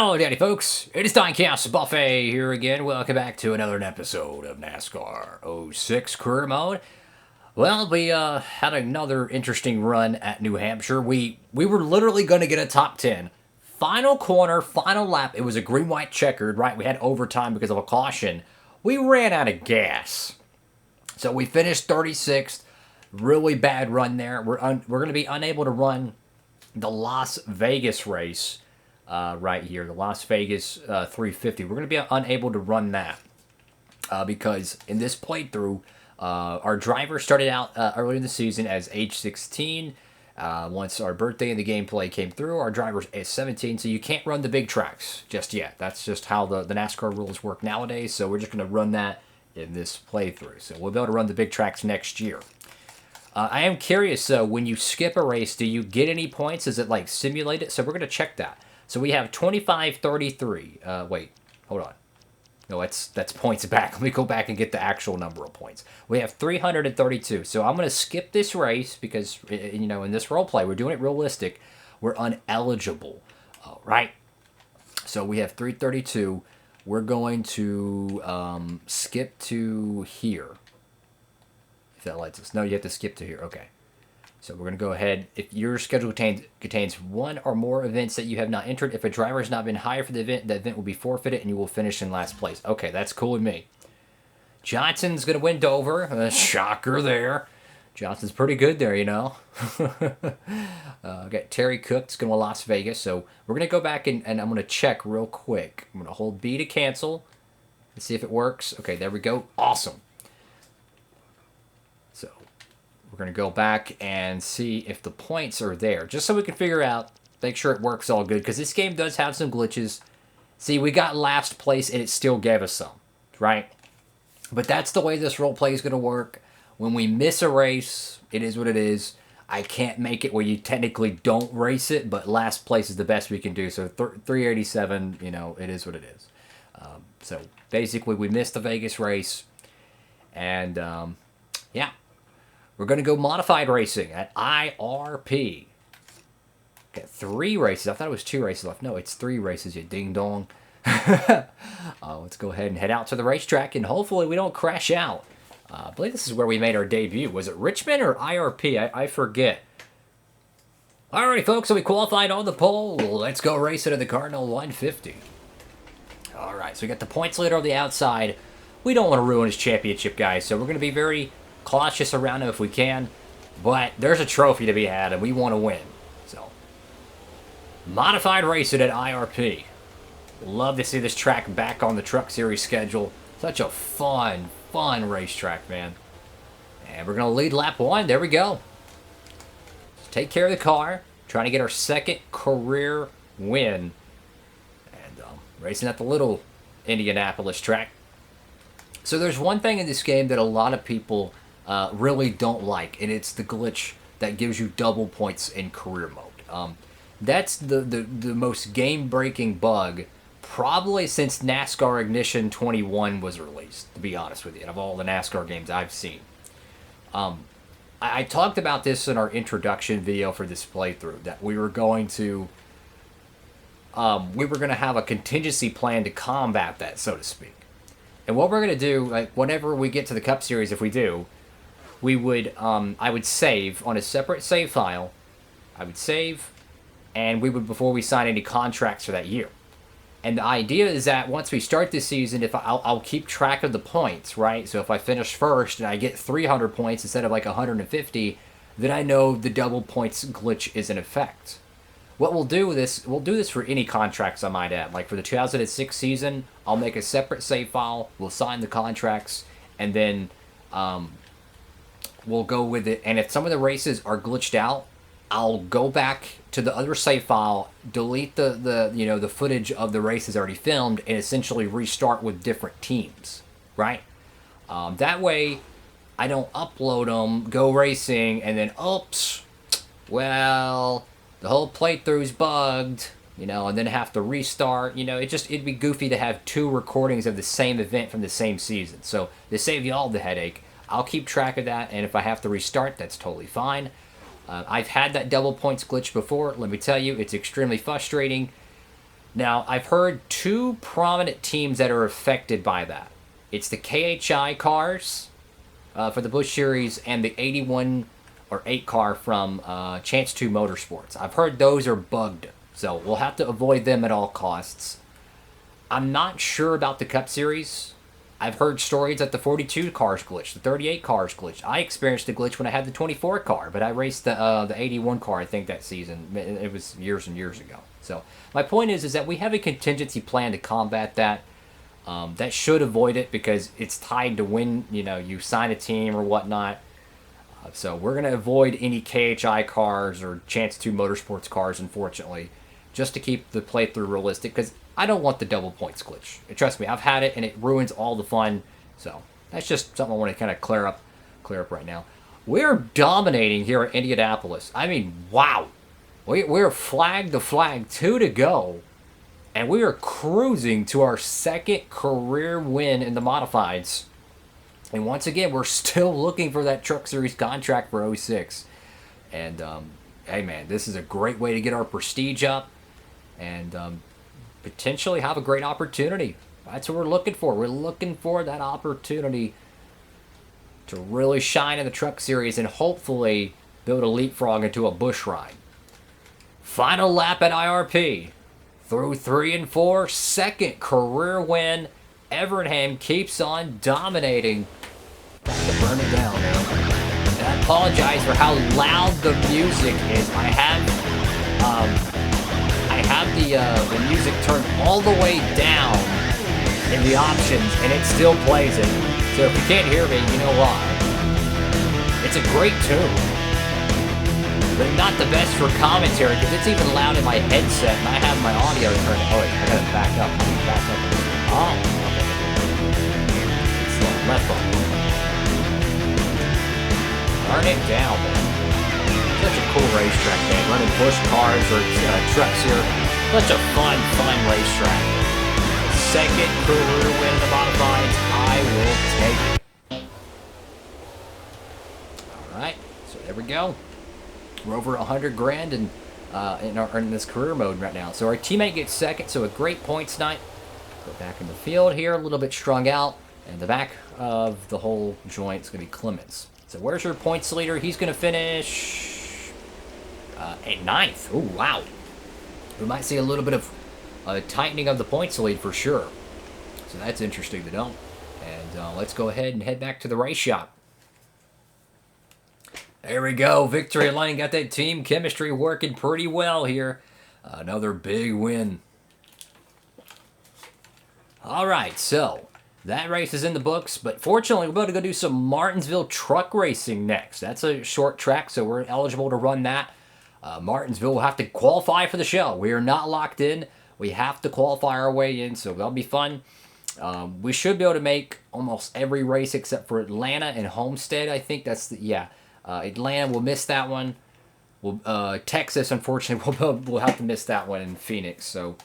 Hello, Daddy folks. It is DIECASTS Buffet here again. Welcome back to another episode of NASCAR '06 Career Mode. Well, we had another interesting run at New Hampshire. We were literally going to get a top 10. Final corner, final lap. It was a green-white checkered, right? We had overtime because of a caution. We ran out of gas. So we finished 36th. Really bad run there. We're going to be unable to run the Las Vegas race right here, the Las Vegas 350. We're going to be unable to run that because in this playthrough, our driver started out earlier in the season as age 16. Once our birthday and the gameplay came through, our driver is 17, so you can't run the big tracks just yet. That's just how the NASCAR rules work nowadays, so we're just going to run that in this playthrough. So we'll be able to run the big tracks next year. I am curious, though, when you skip a race, do you get any points? Is it like simulated? So we're going to check that. So we have 2533. Wait, hold on. No, that's points back. Let me go back and get the actual number of points. We have 332. So I'm going to skip this race because, you know, in this roleplay, we're doing it realistic. We're uneligible, right? So we have 332. We're going to skip to here. If that lets us. No, you have to skip to here. Okay. So we're going to go ahead. If your schedule contains one or more events that you have not entered, if a driver has not been hired for the event will be forfeited and you will finish in last place. Okay, that's cool with me. Johnson's going to win Dover. Shocker there. Johnson's pretty good there, you know. Got Terry Cook's going to Las Vegas. So we're going to go back and I'm going to check real quick. I'm going to hold B to cancel and see if it works. Okay, there we go. Awesome. So we're going to go back and see if the points are there, just so we can figure out, make sure it works all good, because this game does have some glitches. See, we got last place, and it still gave us some, right? But that's the way this role play is going to work. When we miss a race, it is what it is. I can't make it where you technically don't race it, but last place is the best we can do. So 387, you know, it is what it is. So basically, we missed the Vegas race, and yeah. We're going to go modified racing at IRP. Got 3 races. I thought it was 2 races left. No, it's 3 races, you ding-dong. Let's go ahead and head out to the racetrack, and hopefully we don't crash out. I believe this is where we made our debut. Was it Richmond or IRP? I forget. Alrighty, folks, so we qualified on the pole. Let's go race it at the Cardinal 150. Alright, so we got the points leader on the outside. We don't want to ruin his championship, guys, so we're going to be very cautious around him if we can, but there's a trophy to be had and we want to win. So modified racing at IRP. Love to see this track back on the Truck Series schedule. Such a fun racetrack, man. And we're gonna lead lap 1. There we go. Take care of the car, trying to get our 2nd career win, and racing at the little Indianapolis track. So there's one thing in this game that a lot of people really don't like, and it's the glitch that gives you double points in career mode. That's the most game-breaking bug probably since NASCAR Ignition 21 was released, to be honest with you, of all the NASCAR games I've seen. I talked about this in our introduction video for this playthrough, that we were going to have a contingency plan to combat that, so to speak. And what we're going to do, like, whenever we get to the Cup Series, if we do, we would, I would save on a separate save file. I would save, and we would, before we sign any contracts for that year. And the idea is that once we start this season, if I'll keep track of the points, right? So if I finish first and I get 300 points instead of like 150, then I know the double points glitch is in effect. What we'll do we'll do this for any contracts I might add. Like for the 2006 season, I'll make a separate save file. We'll sign the contracts, and then we'll go with it. And if some of the races are glitched out, I'll go back to the other save file, delete the footage of the races already filmed, and essentially restart with different teams, right? That way, I don't upload them, go racing, and then oops, well, the whole playthrough's bugged, you know, and then have to restart. You know, it'd be goofy to have 2 recordings of the same event from the same season. So to save y'all the headache, I'll keep track of that, and if I have to restart, that's totally fine. I've had that double points glitch before. Let me tell you, it's extremely frustrating. Now, I've heard two prominent teams that are affected by that. It's the KHI cars for the Busch Series and the 81 or 8 car from Chance 2 Motorsports. I've heard those are bugged, so we'll have to avoid them at all costs. I'm not sure about the Cup Series. I've heard stories that the 42 cars glitched, the 38 cars glitched. I experienced a glitch when I had the 24 car, but I raced the 81 car, I think, that season. It was years and years ago. So my point is that we have a contingency plan to combat that. That should avoid it because it's tied to when you sign a team or whatnot. So we're going to avoid any KHI cars or Chance 2 Motorsports cars, unfortunately, just to keep the playthrough realistic because I don't want the double points glitch. Trust me, I've had it and it ruins all the fun. So that's just something I want to kind of clear up right now. We're dominating here at Indianapolis. I mean, wow. We're flag to flag, 2 to go. And we are cruising to our second career win in the modifieds. And once again, we're still looking for that Truck Series contract for 06. And, hey man, this is a great way to get our prestige up. And potentially have a great opportunity. That's what we're looking for. We're looking for that opportunity to really shine in the Truck Series and hopefully be able to leapfrog into a Busch ride. Final lap at IRP. Through 3 and 4, second career win. Evernham keeps on dominating. Got to burn it down now. And I apologize for how loud the music is. I have the music turned all the way down in the options, and it still plays it. So if you can't hear me, you know why. It's a great tune, but not the best for commentary because it's even loud in my headset, and I have my audio turned. Oh wait, I gotta back up. Oh, okay. It's left button. Turn it down, man. Such a cool racetrack, man. Running Busch cars or trucks here. Such a fun racetrack. Second career win in the modifieds. I will take it. All right, so there we go. We're over 100 grand in this career mode right now. So our teammate gets second, so a great points night. Go back in the field here, a little bit strung out. And the back of the whole joint is going to be Clemens. So where's your points leader? He's going to finish at 9th. Oh, wow. We might see a little bit of tightening of the points lead for sure. So that's interesting to know. And let's go ahead and head back to the race shop. There we go. Victory lane. Got that team chemistry working pretty well here. Another big win. All right, so that race is in the books, but fortunately, we're about to go do some Martinsville truck racing next. That's a short track, so we're eligible to run that. Martinsville will have to qualify for the show. We are not locked in. We have to qualify our way in, so that'll be fun. We should be able to make almost every race except for Atlanta and Homestead. I think that's Atlanta, we'll miss that one. Texas, unfortunately, we'll have to miss that one in Phoenix. So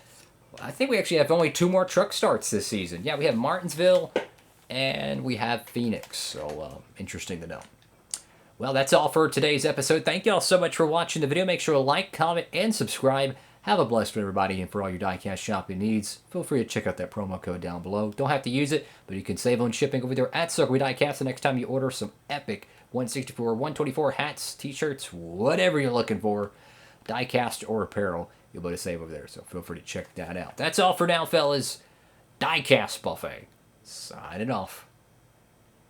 I think we actually have only 2 more truck starts this season. Yeah, we have Martinsville and we have Phoenix. So interesting to know. Well, that's all for today's episode. Thank you all so much for watching the video. Make sure to like, comment, and subscribe. Have a blessed one, everybody, and for all your diecast shopping needs, feel free to check out that promo code down below. Don't have to use it, but you can save on shipping over there at Circle Diecast the next time you order some epic 164, 124 hats, t-shirts, whatever you're looking for, diecast or apparel, you'll be able to save over there. So feel free to check that out. That's all for now, fellas. Diecast Buffet. Signing off.